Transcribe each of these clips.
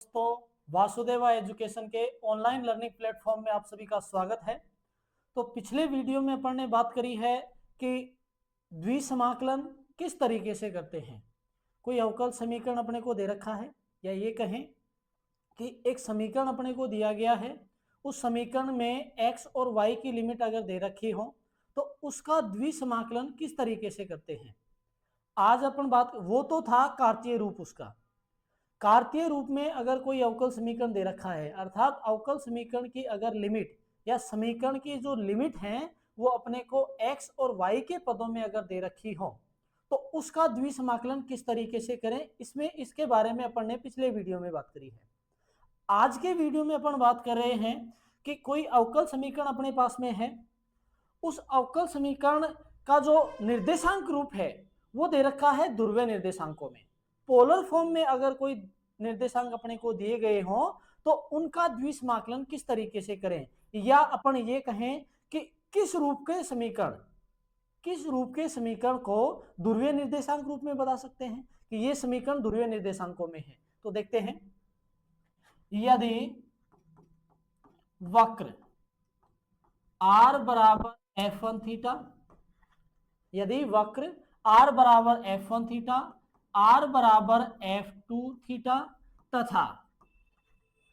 तो वासुदेवा एजुकेशन के online learning platform में आप सभी का स्वागत है। तो पिछले वीडियो में अपन ने बात करी है कि द्विसमाकलन किस तरीके से करते हैं। कोई अवकल समीकरण अपने को दे रखा है, या ये कहें कि एक समीकरण अपने को दिया गया है, उस समीकरण में x और y की लिमिट अगर दे रखी हो तो उसका द्विसमाकलन किस तरीके से करते हैं। आज अपन बात, वो तो था कार्तीय रूप। उसका कार्तीय रूप में अगर कोई अवकल समीकरण दे रखा है, अर्थात अवकल समीकरण की अगर लिमिट या समीकरण की जो लिमिट है वो अपने को x और y के पदों में अगर दे रखी हो तो उसका द्विसमाकलन किस तरीके से करें, इसके बारे में अपन ने पिछले वीडियो में बात करी है। आज के वीडियो में अपन बात कर रहे हैं कि कोई अवकल समीकरण अपने पास में है, उस अवकल समीकरण का जो निर्देशांक रूप है वो दे रखा है ध्रुवीय निर्देशांकों में। पोलर फॉर्म में अगर कोई निर्देशांक अपने को दिए गए हो तो उनका द्विसमाकलन किस तरीके से करें, या अपन ये कहें कि किस रूप के समीकरण को ध्रुवीय निर्देशांक रूप में बता सकते हैं कि ये समीकरण ध्रुवीय निर्देशांकों में है। तो देखते हैं, यदि वक्र r बराबर f1 थीटा, यदि वक्र r बराबर f1 थीटा, r बराबर f2 थीटा तथा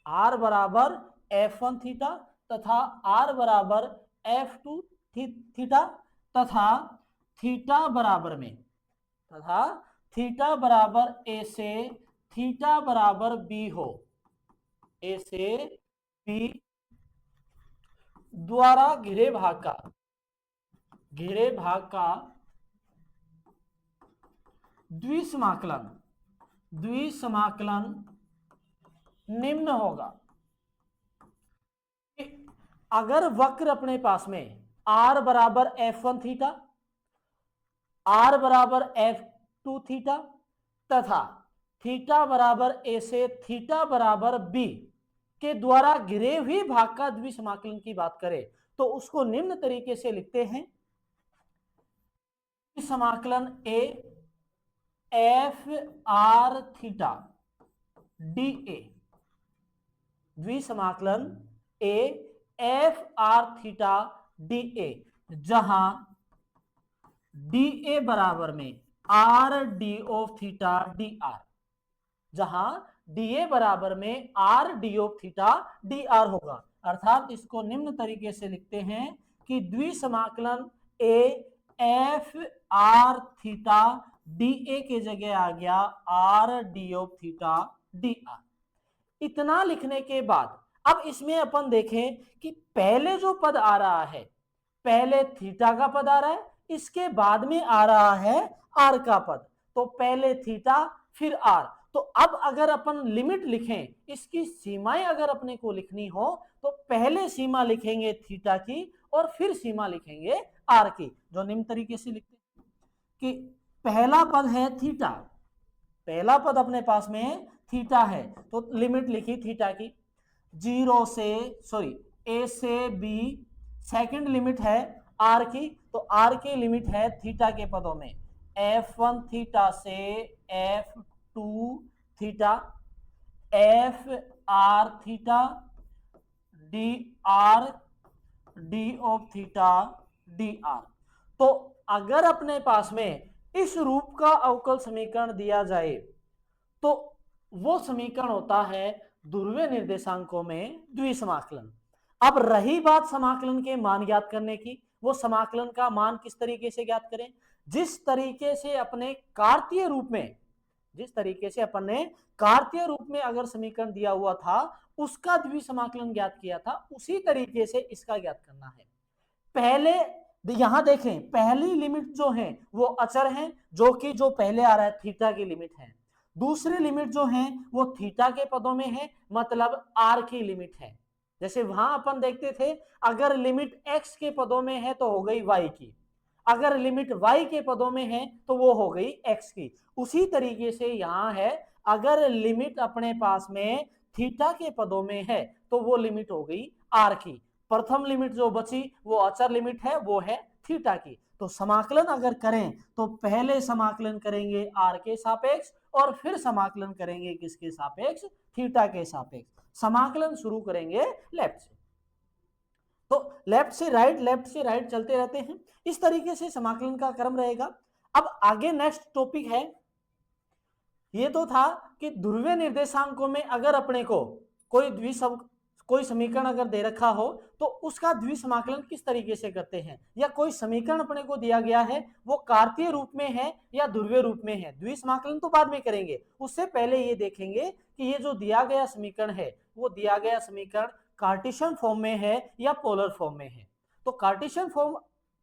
r बराबर f1 थीटा तथा r बराबर f2 थीटा तथा थीटा बराबर a से थीटा बराबर b हो, a से b द्वारा घिरे भाग का द्विसमाकलन निम्न होगा। अगर वक्र अपने पास में r बराबर f1 थीटा, r बराबर f2 थीटा तथा थीटा बराबर a से थीटा बराबर b के द्वारा घिरे हुए भाग का द्विसमाकलन की बात करें तो उसको निम्न तरीके से लिखते हैं, द्विसमाकलन a F R theta D A, द्विसमाकलन A F R theta D A, जहां डी ए बराबर में R D of theta D R, जहां डी ए बराबर में R D of theta D R होगा। अर्थात इसको निम्न तरीके से लिखते हैं कि द्विसमाकलन A F R theta D A के जगह आ गया R D of theta D R. इतना लिखने के बाद अब इसमें अपन देखें कि पहले जो पद आ रहा है, पहले थीटा का पद आ रहा है, इसके बाद में आ रहा है आर का पद, तो पहले थीटा फिर आर। तो अब अगर अपन लिमिट लिखें, इसकी सीमाएं अगर अपने को लिखनी हो तो पहले सीमा लिखेंगे थीटा की और फिर सीमा लिखेंगे आर की, जो निम्न तरीके से लिखते हैं कि पहला पद है थीटा, पहला पद अपने पास में थीटा है तो लिमिट लिखी थीटा की ए से बी, सेकंड लिमिट है आर की, तो आर की लिमिट है थीटा के पदों में f1 थीटा से f2 theta, F R theta D R D of theta D r. तो अगर अपने पास में इस रूप का अवकल समीकरण दिया जाए तो वो समीकरण होता है ध्रुवीय निर्देशांकों में द्विसमाकलन। अब रही बात समाकलन के मान ज्ञात करने की, वो समाकलन का मान किस तरीके से ज्ञात करें, जिस तरीके से अपने कार्तीय रूप में अगर समीकरण दिया हुआ था उसका द्विसमाकलन ज्ञात किया था, उसी तरीके से इसका ज्ञात करना है। पहले यहां देखें, पहली लिमिट जो है वो अचर है, जो पहले आ रहा है थीटा की लिमिट है। दूसरी लिमिट जो है वो थीटा के पदों में है, मतलब आर की लिमिट है। जैसे वहां अपन देखते थे अगर लिमिट x के पदों में है तो हो गई y की, अगर लिमिट y के पदों में है तो वो हो गई x की। उसी तरीके से यहां है, अगर लिमिट अपने पास में थीटा के पदों में है तो वो लिमिट हो गई r की। प्रथम लिमिट जो बची वो अचर लिमिट है, वो है थीटा की। तो समाकलन अगर करें तो पहले समाकलन करेंगे r के सापेक्ष और फिर समाकलन करेंगे किसके सापेक्ष, थीटा के सापेक्ष समाकलन शुरू करेंगे लेफ्ट से। तो लेफ्ट से राइट चलते रहते हैं, इस तरीके से समाकलन का क्रम रहेगा। अब आगे नेक्स्ट टॉपिक है, ये तो था कि ध्रुवीय निर्देशांकों में अगर अपने को कोई समीकरण अगर दे रखा हो तो उसका द्विसमाकलन किस तरीके से करते हैं, या कोई समीकरण अपने को दिया गया है वो कार्तीय रूप में है या ध्रुवीय रूप में है। द्विसमाकलन तो बाद में करेंगे, उससे पहले ये देखेंगे कि ये जो दिया गया समीकरण है वो दिया गया समीकरण कार्टेशियन फॉर्म में है या पोलर फॉर्म में है। तो कार्टेशियन फॉर्म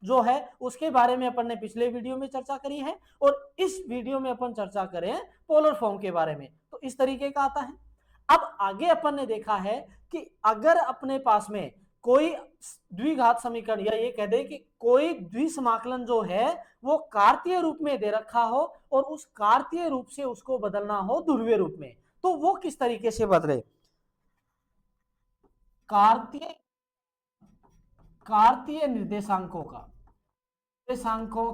जो है उसके बारे में अपन ने पिछले वीडियो में चर्चा करी है, और इस वीडियो में अपन चर्चा करें पोलर फॉर्म के बारे में। तो इस तरीके का आता है। अब आगे अपन ने देखा है कि अगर अपने पास में कोई द्विघात समीकरण, या ये कह दे कि कोई द्विसमाकलन जो है वो कार्तीय रूप में दे रखा हो और उस कार्तीय रूप से उसको बदलना हो ध्रुवीय रूप में, तो वो किस तरीके से बदले। कार्तीय निर्देशांकों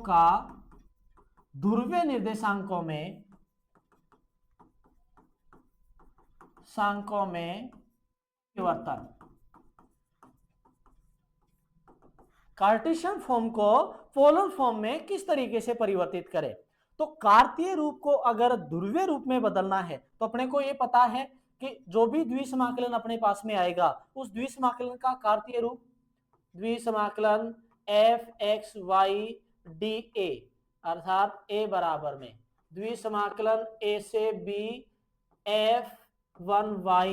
का ध्रुवीय निर्देशांकों में परिवर्तन, कार्टेशियन फॉर्म को पोलर फॉर्म में किस तरीके से परिवर्तित करें। तो कार्तीय रूप को अगर ध्रुवीय रूप में बदलना है तो अपने को यह पता है कि जो भी द्विसमाकलन अपने पास में आएगा उस द्विसमाकलन का कार्तीय रूप द्विसमाकलन f(x,y) dA, अर्थात a बराबर में द्विसमाकलन a से b f(1y)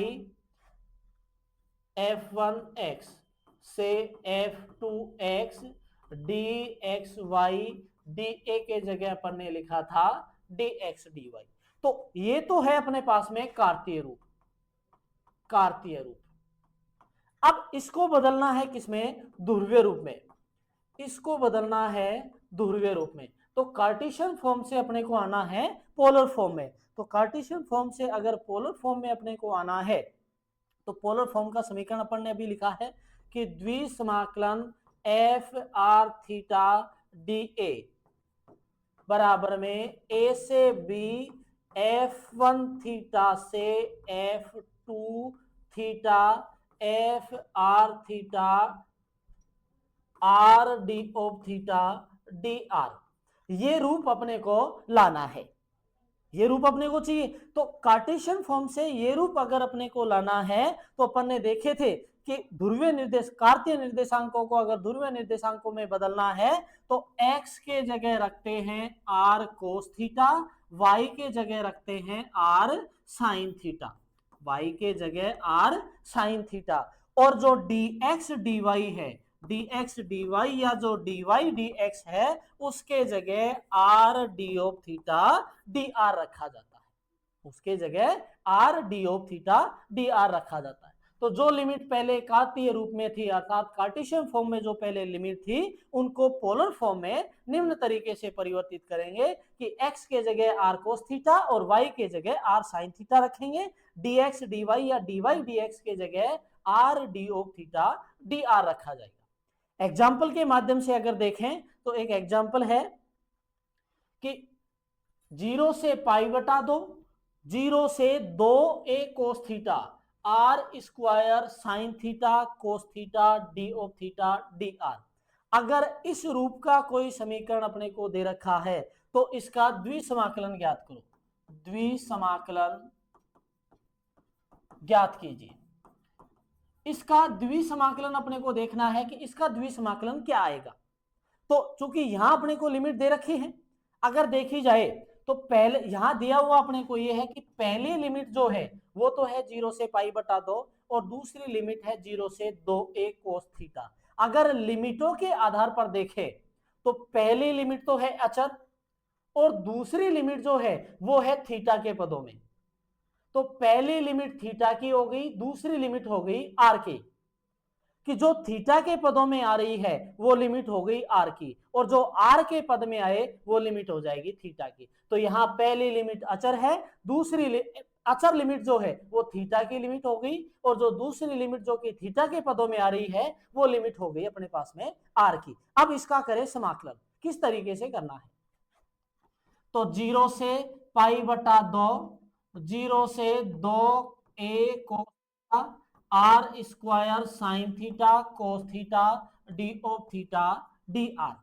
f(1x) से f(2x) dxy dA के जगह अपन ने लिखा था dx dy। तो ये तो है अपने पास में कार्तीय रूप। अब इसको बदलना है किसमें, ध्रुवीय रूप में। इसको बदलना है ध्रुवीय रूप में, तो कार्टेशियन फॉर्म से अपने को आना है पोलर फॉर्म में। तो कार्टेशियन फॉर्म से अगर पोलर फॉर्म में अपने को आना है तो पोलर फॉर्म का समीकरण अपन ने अभी लिखा है कि द्विसमाकलन f(r थीटा dA) बराबर में a से b f(1 थीटा से f(2 theta f(r theta r d of theta dr)। ये रूप अपने को लाना है, ये रूप अपने को चाहिए। तो कार्टेशियन फॉर्म से ये रूप अगर अपने को लाना है तो अपन ने देखे थे कि कार्तीय निर्देशांकों को अगर ध्रुवीय निर्देशांकों में बदलना है तो x के जगह रखते हैं r cos थीटा, y के जगह रखते हैं r sin थीटा, y के जगह r sin थीटा, और जो dx dy है, dx dy या जो dy dx है उसके जगह r d of theta dr रखा जाता है, उसके जगह r d of theta dr रखा जाता है। तो जो लिमिट पहले कार्तीय रूप में थी अर्थात कार्टेशियन फॉर्म में जो पहले लिमिट थी उनको पोलर फॉर्म में निम्न तरीके से परिवर्तित करेंगे कि x के जगह r cos थीटा और y के जगह r sin थीटा रखेंगे, dx dy या dy dx के जगह r d of theta dr रखा जाएगा। एग्जाम्पल के माध्यम से अगर देखें तो एक एग्जाम्पल है कि 0 से π/2, 0 से 2a cos theta r square sine theta cos theta d of theta dr। अगर इस रूप का कोई समीकरण अपने को दे रखा है तो इसका द्विसमाकलन ज्ञात करो, द्विसमाकलन ज्ञात कीजिए। इसका द्विसमाकलन अपने को देखना है कि इसका द्विसमाकलन क्या आएगा। तो चूंकि यहां अपने को लिमिट दे रखी है, अगर देखी जाए तो पहले यहां दिया हुआ अपने को यह है कि पहली लिमिट जो है वो तो है 0 से π/2 और दूसरी लिमिट है 0 से 2a cos थीटा। अगर लिमिटों के आधार पर देखें तो पहली लिमिट तो है अचर और दूसरी लिमिट जो है वो है थीटा के पदों में। तो पहली लिमिट थीटा की हो गई, दूसरी लिमिट हो गई आर की, कि जो थीटा के पदों में आ रही है वो लिमिट हो गई आर की, और जो आर के पद में आए वो लिमिट हो जाएगी थीटा की। तो यहां पहली लिमिट अचर है, दूसरी अचर लिमिट जो है वो थीटा की लिमिट हो गई, और जो दूसरी लिमिट जो कि थीटा के पदों में आ रही है वो लिमिट हो गई अपने पास में आर की। अब इसका करें समाकलन, किस तरीके से करना है। तो 0 से π/2, 0 से 2 A cos theta are square sine theta cos theta D of theta D R.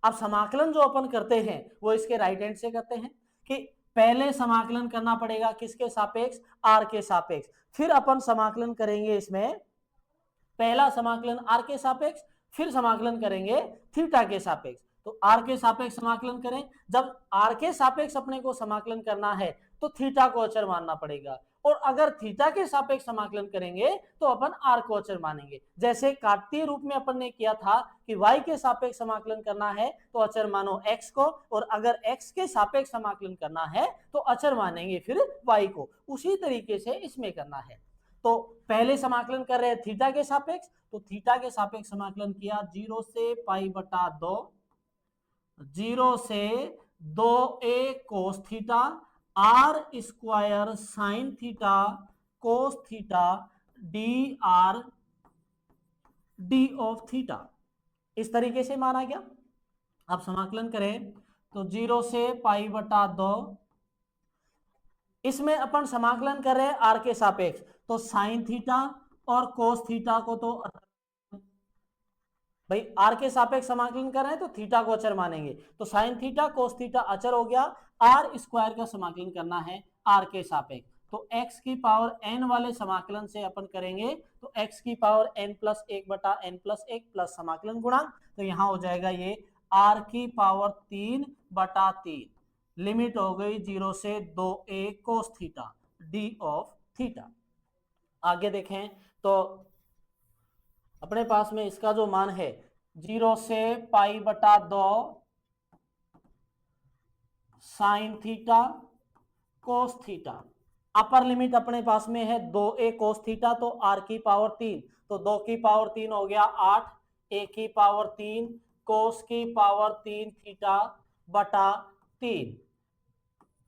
अब समाकलन जो अपन करते हैं वो इसके राइट हैंड से करते हैं कि पहले समाकलन करना पड़ेगा किसके सापेक्ष, आर के सापेक्ष, फिर अपन समाकलन करेंगे इसमें पहला समाकलन आर के सापेक्ष, फिर समाकलन करेंगे थीटा के सापेक्ष। तो आर के सापेक्ष समाकलन करें, जब आर के सापेक्ष अपने को समाकलन करना है तो थीटा को अचर मानना पड़ेगा, और अगर थीटा के सापेक्ष समाकलन करेंगे तो अपन आर को अचर मानेंगे। जैसे काटतीय रूप में अपन ने किया था कि y के सापेक्ष समाकलन करना है तो अचर मानो x को, और अगर x के सापेक्ष समाकलन करना है तो अचर मानेंगे फिर y को। उसी तरीके से इसमें करना है। तो पहले समाकलन कर रहे हैं थीटा के सापेक्ष, तो थीटा के सापेक्ष समाकलन किया 0 से पाई बटा 2, 0 से 2a cos theta are square sine theta cos theta D R D of theta, इस तरीके से माना गया। अब समाकलन करें तो 0 से पाई बटा 2, इसमें अपन समाकलन कर रहे हैं आर के सापेक्ष, तो साइन थीटा और कोस थीटा को तो भाई आर के सापेक्ष समाकलन कर रहे हैं तो थीटा को अचर मानेंगे, तो साइन थीटा कोस थीटा अचर हो गया। आर स्क्वायर का समाकलन करना है आर के सापेक्ष, तो x की पावर n वाले समाकलन से अपन करेंगे तो x की पावर n प्लस 1 बटा n प्लस 1 प्लस समाकलन गुणांक, तो यहां हो जाएगा ये r की पावर 3 बटा 3, लिमिट हो गई 0 से 2a cos theta D of theta. आगे देखें तो अपने पास में इसका जो मान है 0 से पाई बटा 2 sign theta cos theta, upper limit अपने पास में है 2a कोस थीटा, तो r की पावर 3, तो 2 की पावर 3 हो गया 8, a की पावर 3 कोस की पावर 3 थीटा बटा 3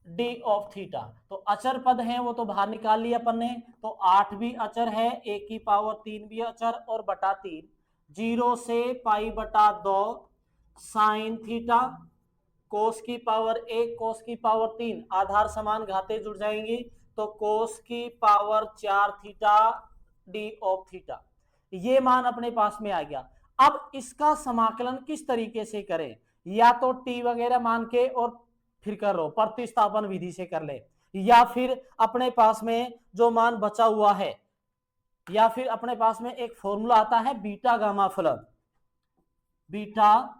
डी ऑफ थीटा। तो अचर पद है वो तो बाहर निकाल लिया अपन ने, तो 8 भी अचर है, a की पावर 3 भी अचर और बटा 3, 0 से पाई बटा 2 साइन थीटा कोस की पावर 1 कोस की पावर 3, आधार समान घाते जुड़ जाएंगी, तो कोस की power 4 theta D of theta, ये मान अपने पास में आ गया। अब इसका समाकलन किस तरीके से करें, या तो t वगैरह मान के और फिर कर लो प्रतिस्थापन विधि से कर ले, या फिर अपने पास में जो मान बचा हुआ है, या फिर अपने पास में एक फॉर्मूला आता है बीटा गामा फलन, बीटा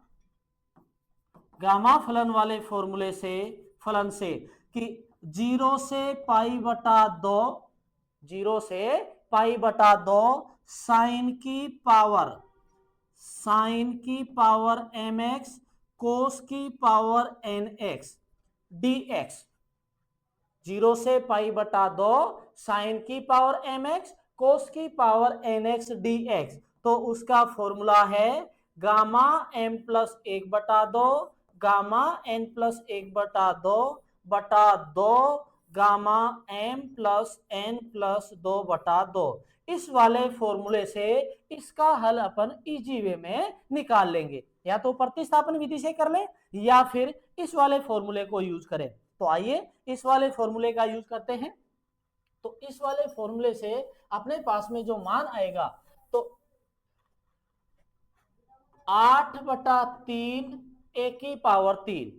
गामा फलन वाले फॉर्मूले से फलन से कि 0 से पाई बटा 2, 0 से पाई बटा 2 साइन की पावर mx कोस की पावर nx dx, 0 से पाई बटा 2 साइन की पावर mx कोस की पावर nx dx, तो उसका फॉर्मूला है गामा m प्लस 1 बटा 2 गामा n प्लस 1 बटा 2 बटा 2 gamma m plus n plus 2 बटा 2। इस वाले फॉर्मूले से इसका हल अपन इजी वे में निकाल लेंगे, या तो प्रतिस्थापन विधि से कर ले या फिर इस वाले फॉर्मूले को यूज करें। तो आइए इस वाले फॉर्मूले का यूज करते हैं। तो इस वाले फॉर्मूले से अपने पास में जो मान आएगा तो 8 बटा 3 a की पावर 3,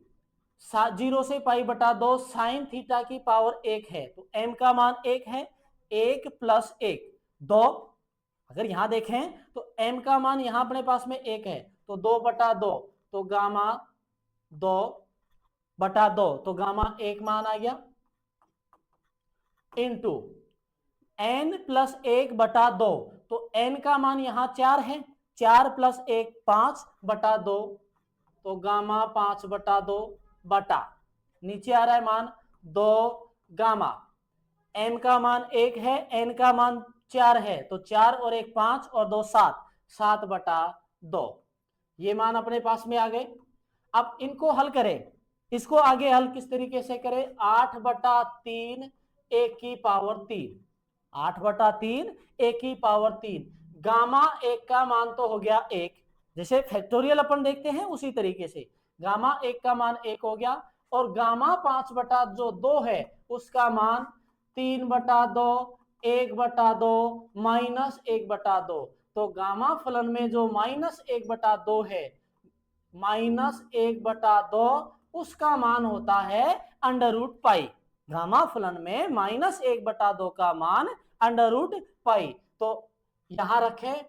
0 से पाई बटा 2 साइन थीटा की पावर 1 है, तो m का मान 1 है, 1 प्लस 1 2, अगर यहां देखें तो m का मान यहां अपने पास में 1 है, तो 2 बटा 2, तो गामा 2 बटा 2, तो गामा 1 मान आ गया, इनटू n प्लस 1 बटा 2, तो n का मान यहां 4 है, 4 प्लस 1 5 बटा 2, तो गामा 5 बटा 2 बटा नीचे आ रहा है मान 2 गामा, m का मान 1 है, n का मान 4 है, तो 4 और 1 5 और 2 7, 7 बटा 2, ये मान अपने पास में आ गए। अब इनको हल करें, इसको आगे हल किस तरीके से करें, 8 बटा 3 a की पावर 3, 8 बटा 3 a की पावर 3, गामा 1 का मान तो हो गया 1, जैसे फैक्टोरियल अपन देखते हैं उसी तरीके से गामा 1 का मान 1 हो गया, और गामा 5 बटा जो 2 है उसका मान 3 बटा 2 1/2 माइनस 1/2। तो गामा फलन में जो -1/2 है, -1/2 उसका मान होता है √π। गामा फलन में -1/2 का मान √π। तो यहां रखें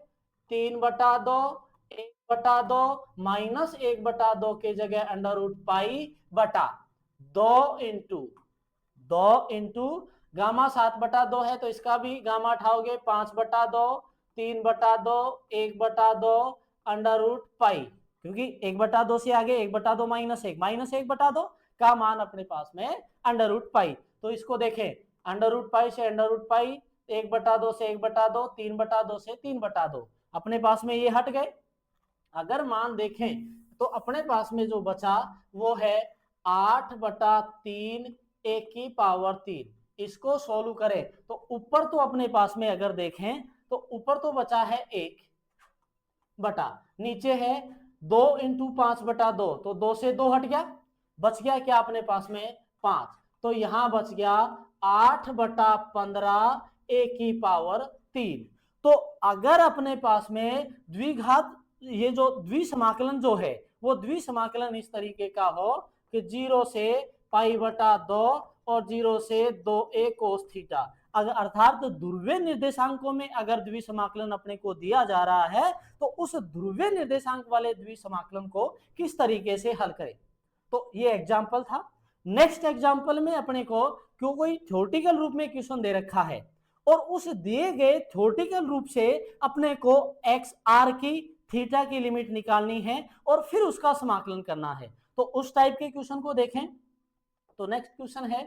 3/2, 1/2, -1/2 के जगह √π/2 इंटू गामा 7/2 है तो इसका भी गामा उठाओगे 5/2, 3/2, 1/2 √π, क्योंकि 1/2 से आगे 1/2 -1 का मान अपने पास में √π। तो इसको देखें √π से √π, 1/2 से 1/2, 3/2 से 3/2 अपने पास में ये हट गए। अगर मान देखें तो अपने पास में जो बचा वो है 8/3 1 की पावर 3। इसको सोल्व करें तो ऊपर तो अपने पास में अगर देखें तो ऊपर तो बचा है 1 बटा, नीचे है 2 इंटू 5/2, तो 2 से 2 हट गया, बच गया क्या अपने पास में 5। तो यहां बच गया 8/15 1 की पावर 3। तो अगर अपने पास में द्विघात ये जो द्विसमाकलन जो है वो द्विसमाकलन इस तरीके का हो कि 0 से π/2 और 0 से 2a cos थीटा, अगर अर्थात ध्रुवीय निर्देशांकों में अगर द्विसमाकलन अपने को दिया जा रहा है तो उस ध्रुवीय निर्देशांक वाले द्विसमाकलन को किस तरीके से हल करें। तो ये एग्जाम्पल था। नेक्स्ट एग्जाम्पल में अपने को क्यों कोई थ्योरेटिकल रूप में क्वेश्चन दे रखा है और उस दिए गए थ्योरेटिकल रूप से अपने को एक्स आर की थीटा की लिमिट निकालनी है और फिर उसका समाकलन करना है। तो उस टाइप के क्वेश्चन को देखें तो नेक्स्ट क्वेश्चन है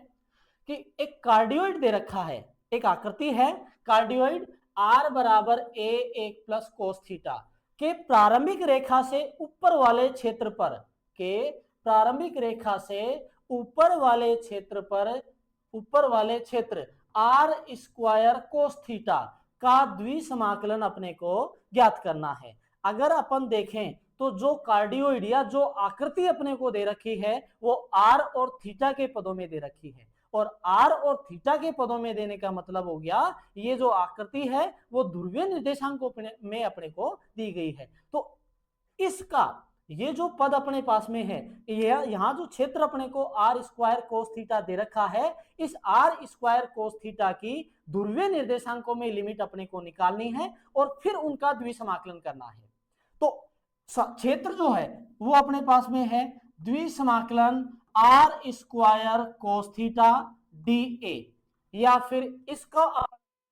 कि एक कार्डियोइड दे रखा है, एक आकृति है कार्डियोइड r बराबर a 1 प्लस कोस थीटा के प्रारंभिक रेखा से ऊपर वाले क्षेत्र पर, के प्रारंभिक रेखा से ऊपर वाले क्षेत्र r² कोस थीटा का द्विसमाकलन अपने को ज्ञात करना है। अगर अपन देखें तो जो कार्डियोइड या जो आकृति अपने को दे रखी है वो r और थीटा के पदों में दे रखी है, और r और थीटा के पदों में देने का मतलब हो गया ये जो आकृति है वो ध्रुवीय निर्देशांकों में अपने को दी गई है। तो इसका ये जो पद अपने पास में है, यहाँ जो क्षेत्र अपने को r² कोस थीटा दे रखा है, इस r² कोस थीटा की ध्रुवीय निर्देशांकों में लिमिट अपने को निकालनी है और फिर उनका द्विसमाकलन करना है। तो क्षेत्र जो है वो अपने पास में है द्विसमाकलन r² कोस थीटा dA, या फिर इसको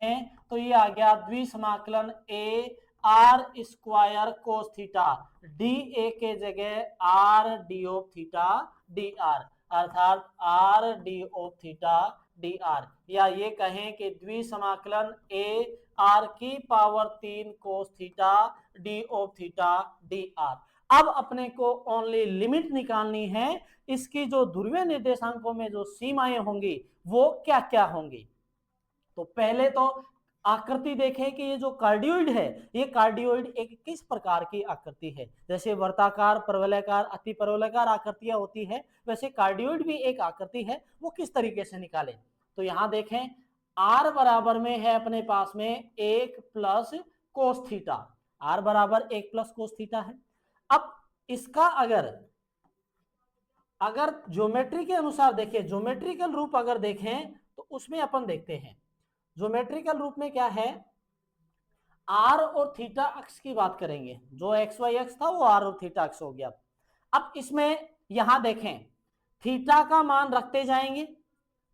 है तो ये आ गया द्विसमाकलन a r² cos theta dA के जगह r d of theta dr, अर्थात r d of theta dr, या ये कहें कि द्विसमाकलन a r की power 3 cos theta d of theta dr। अब अपने को ओनली लिमिट निकालनी है, इसकी जो ध्रुवीय निर्देशांकों में जो सीमाएं होंगी वो क्या क्या होंगी। तो पहले तो आकृति देखें कि ये जो कार्डियोइड है ये कार्डियोइड एक किस प्रकार की आकृति है। जैसे वर्ताकार, परवलयाकार, अति परवलयाकार आकृतियां होती है, वैसे कार्डियोइड भी एक आकृति है, वो किस तरीके से निकालें। तो यहां देखें r बराबर में है अपने पास में 1 प्लस कोस थीटा, r बराबर 1 प्लस कोस थीटा है। अब इसका अगर ज्योमेट्री के अनुसार देखें, ज्योमेट्रिकल रूप अगर देखें तो उसमें अपन देखते हैं ज्योमेट्रिकल रूप में क्या है, r और थीटा अक्ष की बात करेंगे, जो एक्स वाई अक्ष था वो r और थीटा अक्ष हो गया। अब इसमें यहां देखें थीटा का मान रखते जाएंगे,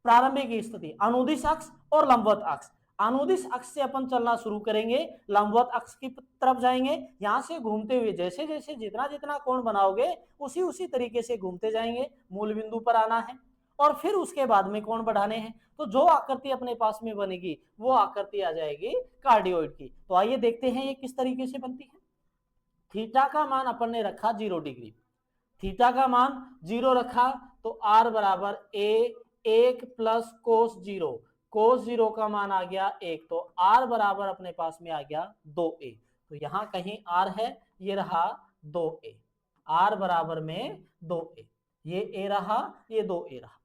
प्रारंभिक स्थिति अनुदिश अक्ष और लंबवत अक्ष। अनुदिश अक्ष से अपन चलना शुरू करेंगे, लंबवत अक्ष की तरफ जाएंगे, यहां से घूमते हुए जैसे जैसे जितना जितना कोण बनाओगे उसी तरीके से घूमते जाएंगे, मूल बिंदु पर आना है और फिर उसके बाद में कोण बढ़ाने हैं। तो जो आकृति अपने पास में बनेगी वो आकृति आ जाएगी कार्डियोइड की। तो आइए देखते हैं ये किस तरीके से बनती है। थीटा का मान अपन ने रखा 0 डिग्री, थीटा का मान 0 रखा तो r बराबर a 1 प्लस कोस 0, कोस 0 का मान आ गया 1, तो r बराबर अपने पास में आ गया 2a। तो यहां कहीं r है, ये रहा 2a, r बराबर में 2a, ये a रहा, ये 2a रहा।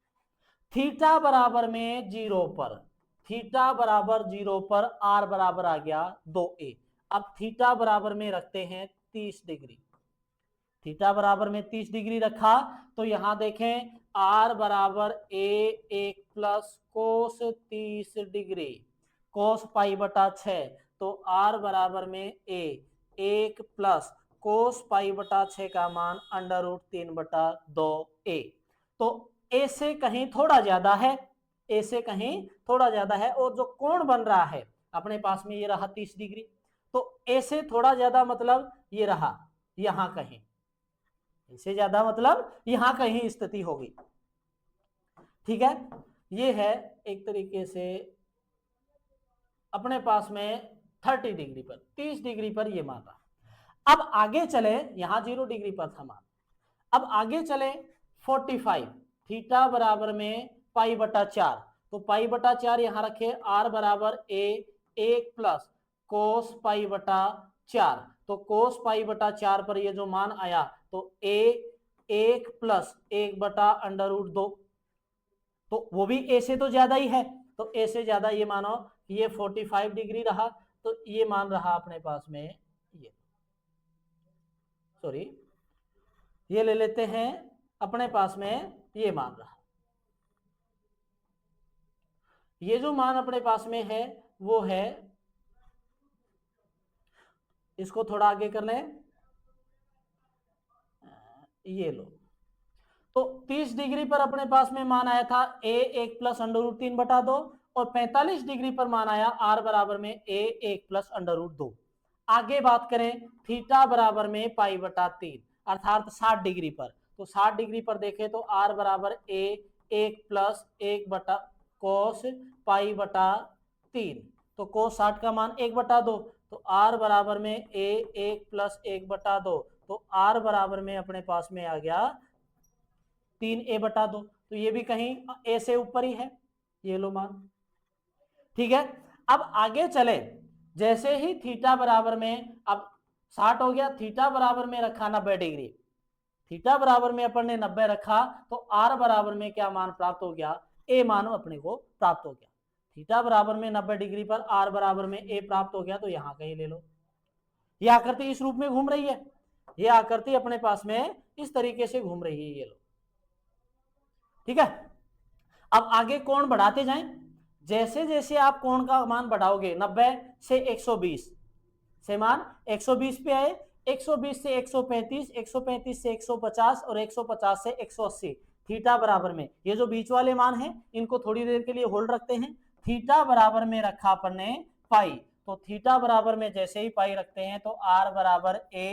थीटा बराबर में 0 पर, थीटा बराबर 0 पर r बराबर आ गया 2a। अब थीटा बराबर में रखते हैं 30 डिग्री। थीटा बराबर में 30 डिग्री रखा तो यहां देखें r बराबर a 1 plus cos 30 degree cos pi बटा 6, तो r बराबर में a 1 प्लस कोस पाई बटा 6 का मान अंडर रूट 3 बटा 2a। तो a से कहीं थोड़ा ज्यादा है, a से कहीं थोड़ा ज्यादा है, और जो कोण बन रहा है अपने पास में ये रहा 30 डिग्री, तो a से थोड़ा ज्यादा मतलब ये रहा यहां कहीं, इससे ज्यादा मतलब यहां कहीं स्थिति होगी। ठीक है, ये है एक तरीके से अपने पास में 30 डिग्री पर, 30 डिग्री पर ये मान रहा। अब आगे चले, यहां 0 डिग्री पर था मान, अब आगे चले 45, थीटा बराबर में पाई बटा 4, तो पाई बटा 4 यहां रखे, r बराबर a 1 प्लस कोस पाई बटा 4, तो कोस पाई बटा 4 पर ये जो मान आया तो a 1 प्लस 1 बटा अंडर रूट 2, तो वो भी a से तो ज्यादा ही है, तो a से ज्यादा ये मानो ये 45 डिग्री रहा, तो ये मान रहा अपने पास में ये, सॉरी ये ले लेते हैं अपने पास में ये मान रहा, ये जो मान अपने पास में है वो है, इसको थोड़ा आगे कर लें, ये लो, तो 30 डिग्री पर अपने पास में मान आया था a 1 प्लस अंडर रूट 3 बटा 2, और 45 डिग्री पर मान आया r बराबर में a 1 प्लस अंडर रूट 2। आगे बात करें थीटा बराबर में पाई बटा 3 अर्थात 60 डिग्री पर, तो 60 डिग्री पर देखें तो r बराबर a 1 प्लस 1 बटा कोस पाई बटा 3, तो कोस 60 का मान 1 बटा 2, तो r बराबर में a 1 प्लस 1 बटा 2, तो r बराबर में अपने पास में आ गया 3a बटा 2, तो ये भी कहीं a से ऊपर ही है, ये लो मान। ठीक है, अब आगे चले, जैसे ही थीटा बराबर में अब 60 हो गया, थीटा बराबर में रखा 90 डिग्री, थीटा बराबर में अपन ने 90 रखा तो r बराबर में क्या मान प्राप्त हो गया, a मान अपने को प्राप्त हो गया। थीटा बराबर में 90 डिग्री पर r बराबर में a प्राप्त हो गया, तो यहां कहीं ले लो, ये आकृति इस रूप में घूम रही है, ये आकृति अपने पास में इस तरीके से घूम रही है, ये लो। ठीक है, अब आगे कोण बढ़ाते जाएं, जैसे जैसे आप कोण का मान बढ़ाओगे 90 से 120 से मान 120 पे आए, 120 से 135, 135 से 150 और 150 से 180, थीटा बराबर में ये जो बीच वाले मान हैं इनको थोड़ी देर के लिए होल्ड रखते हैं। थीटा बराबर में रखा अपन ने पाई, तो थीटा बराबर में जैसे ही पाई रखते हैं तो r बराबर a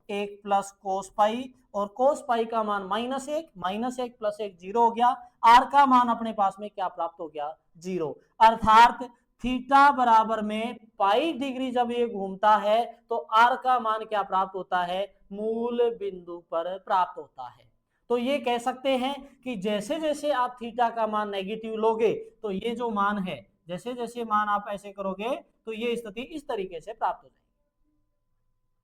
1 प्लस कोस पाई, और कोस पाई का मान -1 प्लस 1 0 हो गया, r का मान अपने पास में क्या प्राप्त हो गया 0, अर्थात थीटा बराबर में पाई डिग्री जब ये घूमता है तो r का मान क्या प्राप्त होता है, मूल बिंदु पर प्राप्त होता है। तो ये कह सकते हैं कि जैसे जैसे आप थीटा का मान नेगेटिव लोगे तो ये जो मान है, जैसे जैसे मान आप ऐसे करोगे तो ये स्थिति इस तरीके से प्राप्त हो जाएगी।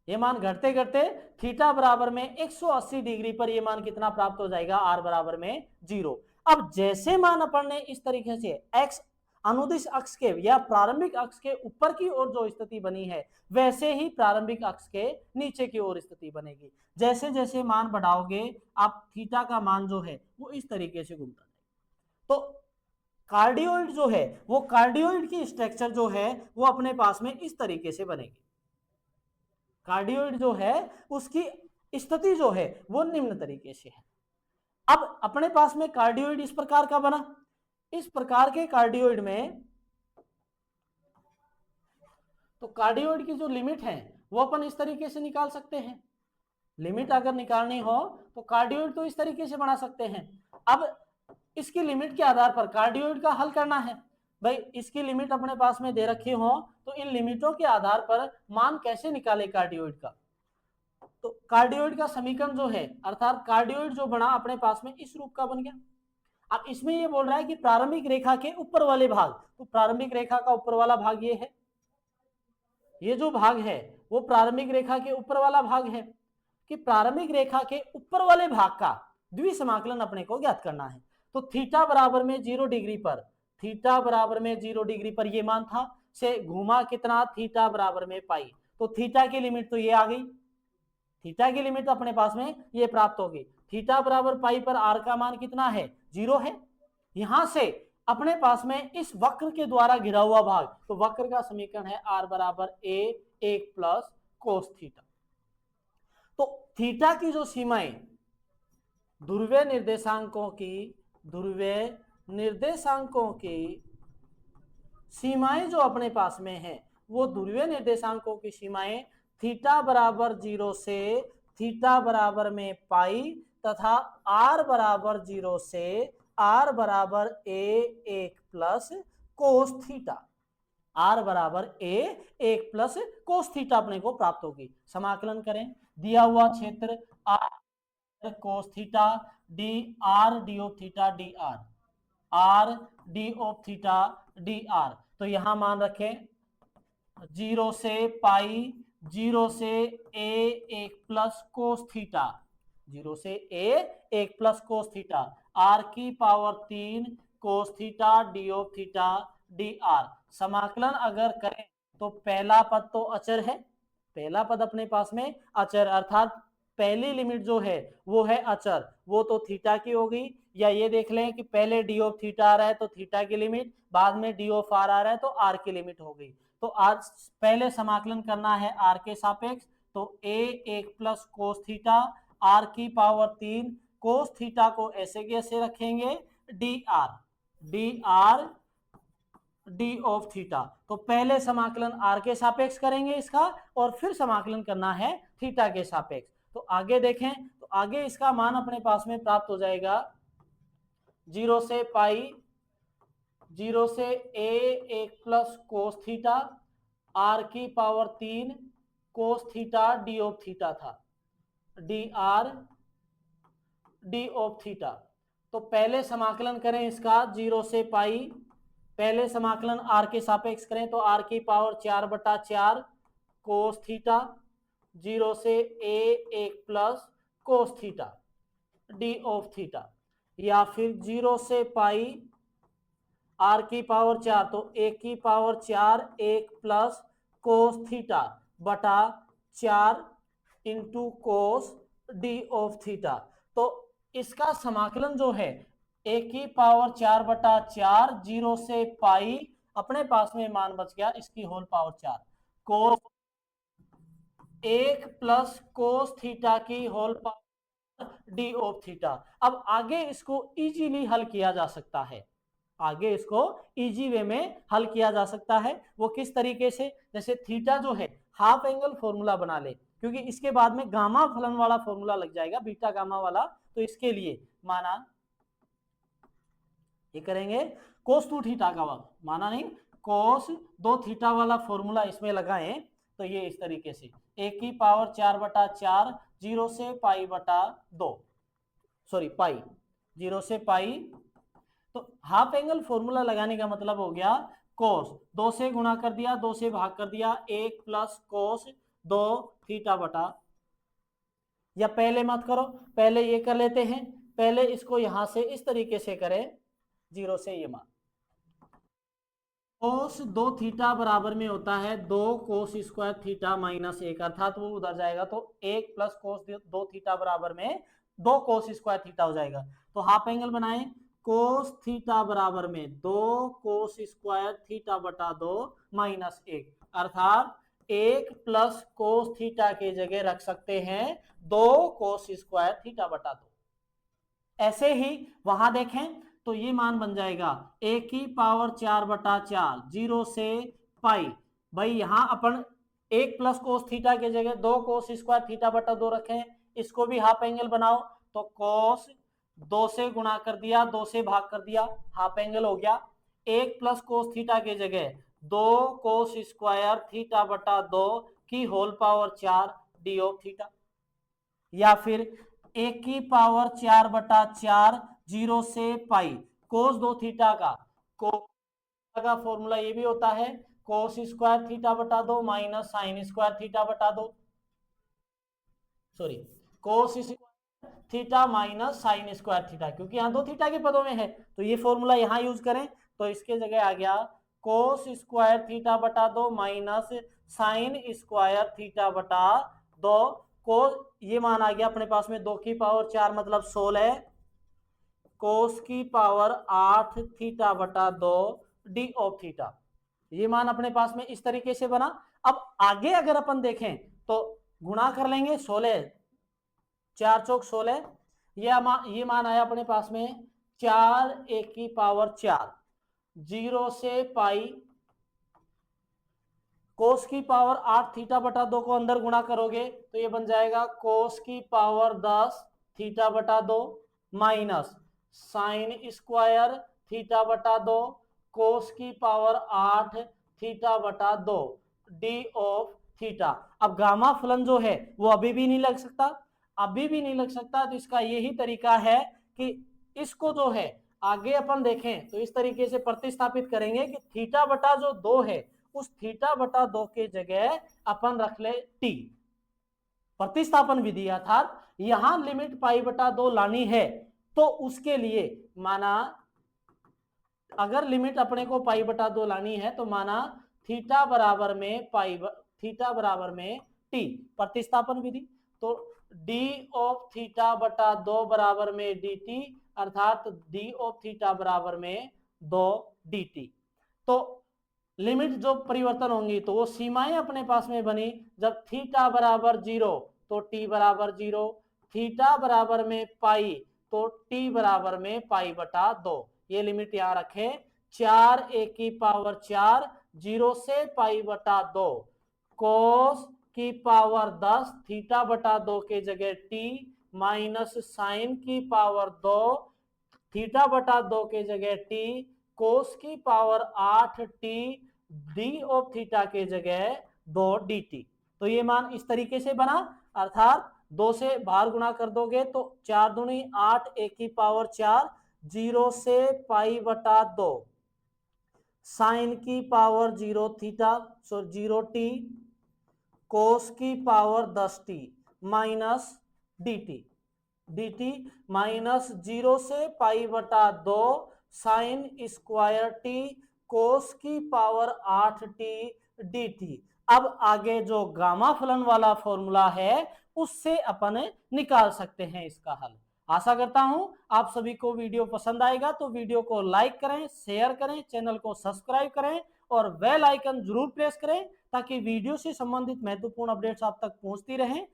ये मान घटते घटते थीटा बराबर में 180 डिग्री पर ये मान कितना प्राप्त हो जाएगा, r बराबर में 0। अब जैसे मान अपन ने इस तरीके से x अनुदिश अक्ष के या प्रारंभिक अक्ष के ऊपर की ओर जो स्थिति बनी है वैसे ही प्रारंभिक अक्ष के नीचे की ओर स्थिति बनेगी। जैसे जैसे मान बढ़ाओगे आप थीटा का मान जो है वो इस तरीके से घूमता है। तो कार्डियोइड जो है वो कार्डियोइड की स्ट्रक्चर जो है वो अपने पास में इस तरीके से बनेगी। कार्डियोइड जो है उसकी स्थिति जो है वो निम्न तरीके से है। अब अपने पास में कार्डियोइड इस प्रकार का बना, इस प्रकार के कार्डियोइड में तो कार्डियोइड की जो लिमिट है वो अपन इस तरीके से निकाल सकते हैं। लिमिट अगर निकालनी हो तो कार्डियोइड तो इस तरीके से बना सकते हैं। अब इसकी लिमिट के आधार पर कार्डियोइड का हल करना है। भाई इसकी लिमिट अपने पास में दे रखी हो तो इन लिमिटों के आधार पर मान कैसे निकाले कार्डियोइड का, तो कार्डियोइड का समीकरण जो है अर्थात कार्डियोइड जो बना अपने पास में इस रूप का बन गया। अब इसमें ये बोल रहा है कि प्रारंभिक रेखा के ऊपर वाले भाग, तो प्रारंभिक रेखा का ऊपर वाला भाग ये है, ये जो भाग है वो प्रारंभिक रेखा के ऊपर वाला भाग है, कि प्रारंभिक रेखा के ऊपर वाले भाग का द्विसमाकलन अपने को ज्ञात करना है। तो थीटा बराबर में 0 डिग्री पर, थीटा बराबर में 0 डिग्री पर ये मान था, से घुमा कितना, थीटा बराबर में पाई। तो थीटा की लिमिट तो ये आ गई, थीटा की लिमिट तो अपने पास में ये प्राप्त होगी। थीटा बराबर पाई पर आर का मान कितना है, 0 है। यहां से अपने पास में इस वक्र के द्वारा घिरा हुआ भाग, तो वक्र का समीकरण है आर बराबर ए 1 प्लस कोस थीटा। तो थीटा की जो सीमाएं ध्रुवीय निर्देशांकों की सीमाएं जो अपने पास में है, वो ध्रुवीय निर्देशांकों की सीमाएं थीटा बराबर 0 से थीटा बराबर में पाई तथा आर बराबर 0 से आर बराबर ए 1 प्लस कोस थीटा, आर बराबर ए 1 प्लस कोस थीटा अपने को प्राप्त होगी। समाकलन करें, दिया हुआ क्षेत्र r cos theta D R D of theta D R D of theta D r. तो यहां मान रखें 0 से पाई, 0 से ए 1 प्लस कोस थीटा, 0 से A 1 plus cos theta, R की power 3 cos theta D of theta D R. समाकलन अगर करें तो पहला पद तो अचर है, पहला पद अपने पास में अचर, अर्थात पहली लिमिट जो है वो है अचर, वो तो थीटा की होगी। या ये देख लें कि पहले डी ऑफ थीटा आ रहा है तो थीटा की लिमिट, बाद में डी ऑफ आर आ रहा है तो आर की लिमिट हो गई। तो आज पहले समाकलन करना है आर के सापेक्ष, तो ए 1 प्लस कोस थीटा आर की पावर 3 कोस थीटा को ऐसे के ऐसे रखेंगे D R D of theta. तो पहले समाकलन आर के सापेक्ष करेंगे इसका, और फिर समाकलन करना है थीटा के सापेक्ष। तो आगे देखें, तो आगे इसका मान अपने पास में प्राप्त हो जाएगा 0 से पाई, 0 से A 1 plus cos theta R की power 3 cos theta D of theta था, D R D of theta. तो पहले समाकलन करें इसका 0 से पाई, पहले समाकलन आर के सापेक्ष करें तो आर की पावर 4/4 कोस थीटा 0 से A 1 plus cos theta D of theta, या फिर 0 से पाई आर की पावर 4 तो 1 की पावर 4 1 प्लस कोस थीटा बटा 4 into cos D of theta. तो इसका समाकलन जो है 1 की पावर 4/4 0 से पाई, अपने पास में मान बच गया इसकी whole power 4 cos 1 plus cos theta की whole power d of theta. अब आगे इसको इजीली हल किया जा सकता है, आगे इसको इजी वे में हल किया जा सकता है। वो किस तरीके से, जैसे थीटा जो है हाफ एंगल फॉर्मूला बना ले, क्योंकि इसके बाद में गामा फलन वाला फॉर्मूला लग जाएगा, बीटा गामा वाला। तो इसके लिए माना ये करेंगे कोस 2 थीटा का वक्त, माना नहीं कोस 2 थीटा वाला फॉर्मूला इसमें लगाएं तो ये इस तरीके से 1 की पावर 4/4 0 से पाई बटा 2, सॉरी पाई 0 से पाई। तो हाफ एंगल फॉर्मूला लगाने का मतलब हो गया कोस 2 से गुणा कर दिया, 2 से भाग कर दिया, 1 प्लस कोस 2 थीटा बटा, या पहले मत करो, पहले ये कर लेते हैं, पहले इसको यहां से इस तरीके से करें 0 से ये मान कोस 2 थीटा बराबर में होता है 2 कोस स्क्वायर थीटा माइनस 1, अर्थात वो उधर जाएगा तो 1 प्लस कोस 2 थीटा बराबर में 2 कोस स्क्वायर थीटा हो जाएगा। तो हाफ एंगल बनाएं, कोस थीटा बराबर में 2 कोस स्क्वायर थीटा बटा 2 माइनस 1, अर्थात 1 प्लस कोस थीटा के जगह रख सकते हैं 2 कोस स्क्वायर थीटा बटा 2। ऐसे ही वहां देखें तो ये मान बन जाएगा 1 की पावर 4/4 0 से पाई, भाई यहां अपन 1 प्लस कोस थीटा के जगह 2 कोस स्क्वायर थीटा बटा 2 रखें, इसको भी हाफ एंगल बनाओ तो कोस 2 से गुणा कर दिया, 2 से भाग कर दिया, हाफ एंगल हो गया। 1 प्लस कोस थीटा के जगह 2 कोस स्क्वायर थीटा बटा 2 की whole power 4 d of theta, या फिर 1 की पावर 4/4 0 से पाई कोस 2 थीटा का फॉर्मूला ये भी होता है कोस स्क्वायर थीटा बटा 2 माइनस साइन स्क्वायर थीटा बटा 2, sorry cos square theta minus sine square theta, क्योंकि यहाँ 2 थीटा के पदों में है तो ये फॉर्मूला यहाँ यूज करें तो इसके जगह आ गया कोस स्क्वायर थीटा बटा 2 माइनस साइन स्क्वायर थीटा बटा 2। को ये मान आ गया अपने पास में 2 की पावर 4 मतलब 16 कोस की पावर 8 थीटा बटा 2 डी ऑफ थीटा। ये मान अपने पास में इस तरीके से बना। अब आगे अगर अपन देखें तो गुणा कर लेंगे 16 4 चौक 16, ये मान आया अपने पास में 4 एक की पावर 4 0 से पाई कोस की पावर 8 थीटा बटा 2 को अंदर गुणा करोगे तो ये बन जाएगा कोस की पावर 10 थीटा बटा 2 माइनस साइन स्क्वायर थीटा बटा 2 कोस की पावर 8 थीटा बटा 2 डी ऑफ थीटा। अब गामा फलन जो है वो अभी भी नहीं लग सकता, अभी भी नहीं लग सकता, तो इसका यही तरीका है कि इसको जो है आगे अपन देखें तो इस तरीके से प्रतिस्थापित करेंगे कि थीटा बटा जो 2 है उस थीटा बटा 2 के जगह अपन रख ले टी। प्रतिस्थापन विधि अर्थात यहां लिमिट पाई बटा 2 लानी है तो उसके लिए माना अगर लिमिट अपने को पाई बटा 2 लानी है तो माना थीटा बराबर में थीटा बराबर में टी, प्रतिस्थापन विधि। तो डी ऑफ थीटा बटा 2 बराबर में डी टी अर्थात डी ऑफ थीटा बराबर में 2 डी टी। तो लिमिट जो परिवर्तन होंगी तो वो सीमाएं अपने पास में बनी। जब थीटा बराबर 0 तो टी बराबर 0, थीटा बराबर में पाई तो टी बराबर में पाई बटा 2। ये लिमिट यहां रखे 4 ए की पावर 4 0 से पाई बटा 2 कोस की पावर 10 थीटा बटा 2 के जगह टी माइनस साइन की पावर 2 थीटा बटा 2 के जगह टी कोस की power 8 T D of theta के जगह 2 डी टी। तो ये मान इस तरीके से बना अर्थात 2 से बाहर गुणा कर दोगे तो 4 दूनी 8 ए की पावर 4 0 से पाई बटा 2 साइन की पावर 0 थीटा 0 टी कोस की power 10 T minus D T dt minus 0 से पाई बटा 2 साइन स्क्वायर टी कोस की पावर 8 टी dt। अब आगे जो गामा फलन वाला फॉर्मूला है उससे अपन निकाल सकते हैं इसका हल। आशा करता हूं आप सभी को वीडियो पसंद आएगा, तो वीडियो को लाइक करें, शेयर करें, चैनल को सब्सक्राइब करें और बेल आइकन जरूर प्रेस करें ताकि वीडियो से संबंधित महत्वपूर्ण अपडेट्स आप तक पहुंचती रहें।